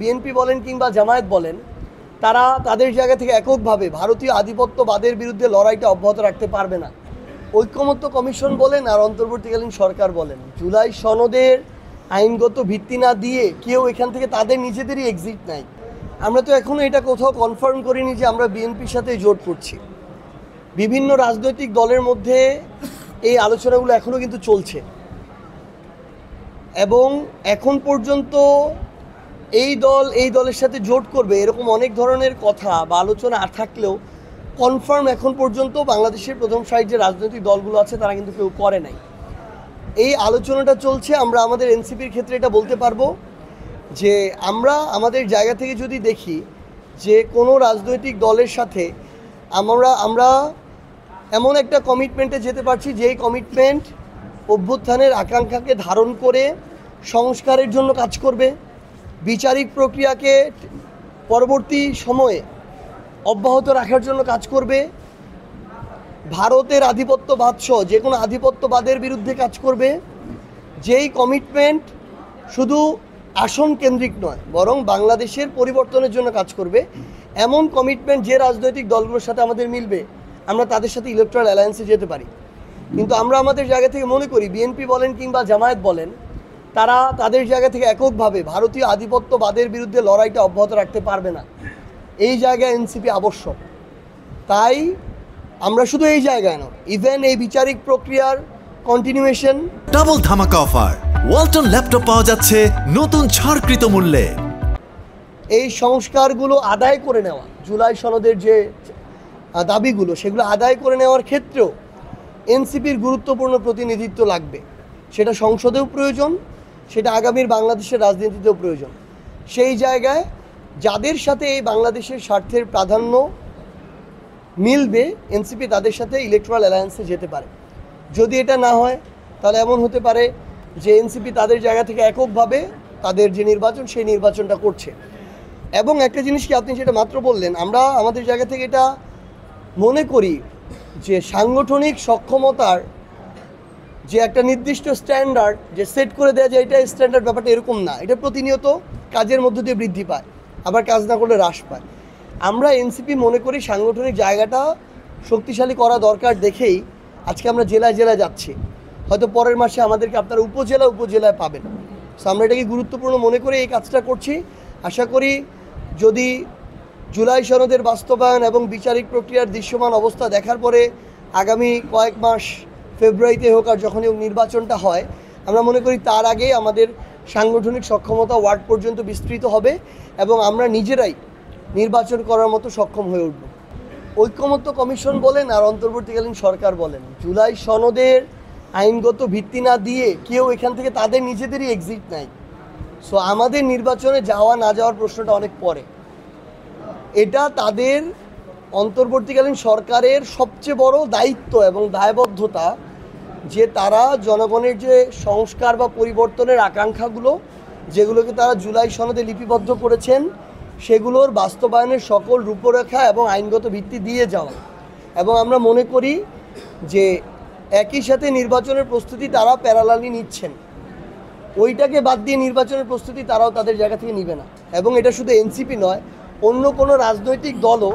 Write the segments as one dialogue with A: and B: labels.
A: BNP বলেন কিংবা জামায়াত বলেন, তারা তাদের জায়গা থেকে এককভাবে ভারতীয় আধিপত্যবাদের বিরুদ্ধে লড়াইটা অব্যাহত রাখতে পারবে না। ঐক্যমত্য কমিশন বলেন আর অন্তর্বর্তীকালীন সরকার বলেন, জুলাই সনদের আইনগত ভিত্তি না দিয়ে কেউ এখান থেকে তাদের নিজেদেরই এক্সিট নাই। আমরা তো এখনও এটা কোথাও কনফার্ম করিনি যে আমরা বিএনপির সাথে জোট করছি। বিভিন্ন রাজনৈতিক দলের মধ্যে এই আলোচনাগুলো এখনও কিন্তু চলছে এবং এখন পর্যন্ত এই দলের সাথে জোট করবে এরকম অনেক ধরনের কথা বা আলোচনা থাকলেও কনফার্ম এখন পর্যন্ত বাংলাদেশের প্রথম সারির যে রাজনৈতিক দলগুলো আছে তারা কিন্তু কেউ করে নাই। এই আলোচনাটা চলছে। আমরা আমাদের এনসিপির ক্ষেত্রে এটা বলতে পারবো যে আমরা আমাদের জায়গা থেকে যদি দেখি যে কোনো রাজনৈতিক দলের সাথে আমরা এমন একটা কমিটমেন্টে যেতে পারছি যেই কমিটমেন্ট অভ্যুত্থানের আকাঙ্ক্ষাকে ধারণ করে সংস্কারের জন্য কাজ করবে, বিচারিক প্রক্রিয়াকে পরবর্তী সময়ে অব্যাহত রাখার জন্য কাজ করবে, ভারতের আধিপত্যবাদ সহ যে কোনো আধিপত্যবাদের বিরুদ্ধে কাজ করবে, যেই কমিটমেন্ট শুধু আসন কেন্দ্রিক নয় বরং বাংলাদেশের পরিবর্তনের জন্য কাজ করবে, এমন কমিটমেন্ট যে রাজনৈতিক দলগুলোর সাথে আমাদের মিলবে আমরা তাদের সাথে ইলেকট্রাল অ্যালায়েন্সে যেতে পারি। কিন্তু আমরা আমাদের জায়গা থেকে মনে করি বিএনপি বলেন কিংবা জামায়াত বলেন, তারা তাদের জায়গা থেকে এককভাবে ভারতীয় আধিপত্যবাদের বিরুদ্ধে লড়াইটা অব্যাহত রাখতে পারবে না। এই জায়গায় এনসিপি আবশ্যক। তাই আমরা শুধু এই জায়গায় নয়, ইভেন এই বিচারিক প্রক্রিয়ার কন্টিনিউয়েশন।
B: ডাবল ধামাকা অফার, ওয়ালটন ল্যাপটপ পাওয়া যাচ্ছে নতুন ছাড়কৃত মূল্যে।
A: এই সংস্কারগুলো আদায় করে নেওয়া, জুলাই সনদের যে দাবিগুলো সেগুলো আদায় করে নেওয়ার ক্ষেত্রেও এনসিপির গুরুত্বপূর্ণ প্রতিনিধিত্ব লাগবে। সেটা সংসদেও প্রয়োজন, সেটা আগামীর বাংলাদেশের রাজনীতিতেও প্রয়োজন। সেই জায়গায় যাদের সাথে এই বাংলাদেশের স্বার্থের প্রাধান্য মিলবে এনসিপি তাদের সাথে ইলেকট্রাল অ্যালায়েন্সে যেতে পারে। যদি এটা না হয় তাহলে এমন হতে পারে যে এনসিপি তাদের জায়গা থেকে এককভাবে তাদের যে নির্বাচন সেই নির্বাচনটা করছে। এবং একটা জিনিস কি আপনি যেটা মাত্র বললেন, আমরা আমাদের জায়গা থেকে এটা মনে করি যে সাংগঠনিক সক্ষমতার যে একটা নির্দিষ্ট স্ট্যান্ডার্ড যে সেট করে দেওয়া যায় এটা স্ট্যান্ডার্ড ব্যাপারটা এরকম না। এটা প্রতিনিয়ত কাজের মধ্য দিয়ে বৃদ্ধি পায়, আবার কাজ না করলে হ্রাস পায়। আমরা এনসিপি মনে করি সাংগঠনিক জায়গাটা শক্তিশালী করা দরকার দেখেই আজকে আমরা জেলায় জেলায় যাচ্ছি। হয়তো পরের মাসে আমাদেরকে আপনারা উপজেলায় পাবেন। সো আমরা এটাকে গুরুত্বপূর্ণ মনে করে এই কাজটা করছি। আশা করি যদি জুলাই সনদের বাস্তবায়ন এবং বিচারিক প্রক্রিয়ার দৃশ্যমান অবস্থা দেখার পরে আগামী কয়েক মাস ফেব্রুয়ারিতে হোক আর যখনই নির্বাচনটা হয়, আমরা মনে করি তার আগেই আমাদের সাংগঠনিক সক্ষমতা ওয়ার্ড পর্যন্ত বিস্তৃত হবে এবং আমরা নিজেরাই নির্বাচন করার মতো সক্ষম হয়ে উঠব। ঐক্যমত্য কমিশন বলেন আর অন্তর্বর্তীকালীন সরকার বলেন, জুলাই সনদের আইনগত ভিত্তি না দিয়ে কেউ এখান থেকে তাদের নিজেদেরই এক্সিট নাই। সো আমাদের নির্বাচনে যাওয়া না যাওয়ার প্রশ্নটা অনেক পরে। এটা তাদের অন্তর্বর্তীকালীন সরকারের সবচেয়ে বড় দায়িত্ব এবং দায়বদ্ধতা যে তারা জনগণের যে সংস্কার বা পরিবর্তনের আকাঙ্ক্ষাগুলো যেগুলোকে তারা জুলাই সনদে লিপিবদ্ধ করেছেন সেগুলোর বাস্তবায়নের সকল রূপরেখা এবং আইনগত ভিত্তি দিয়ে যাওয়া। এবং আমরা মনে করি যে একই সাথে নির্বাচনের প্রস্তুতি তারা প্যারালালি নিচ্ছেন, ওইটাকে বাদ দিয়ে নির্বাচনের প্রস্তুতি তারাও তাদের জায়গা থেকে নিবে না। এবং এটা শুধু এনসিপি নয়, অন্য কোনো রাজনৈতিক দলও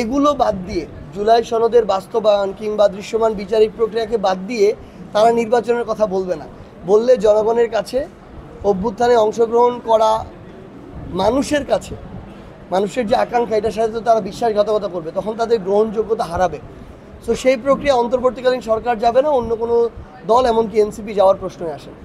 A: এগুলো বাদ দিয়ে জুলাই সনদের বাস্তবায়ন কিংবা দৃশ্যমান বিচারিক প্রক্রিয়াকে বাদ দিয়ে তারা নির্বাচনের কথা বলবে না। বললে জনগণের কাছে অভ্যুত্থানে অংশগ্রহণ করা মানুষের কাছে মানুষের যে আকাঙ্ক্ষা এটার সাথে তো তারা বিশ্বাসঘাতকতা করবে, তখন তাদের গ্রহণযোগ্যতা হারাবে। সো সেই প্রক্রিয়া অন্তর্বর্তীকালীন সরকার যাবে না, অন্য কোনো দল এমনকি এনসিপি যাওয়ার প্রশ্নই আসে না।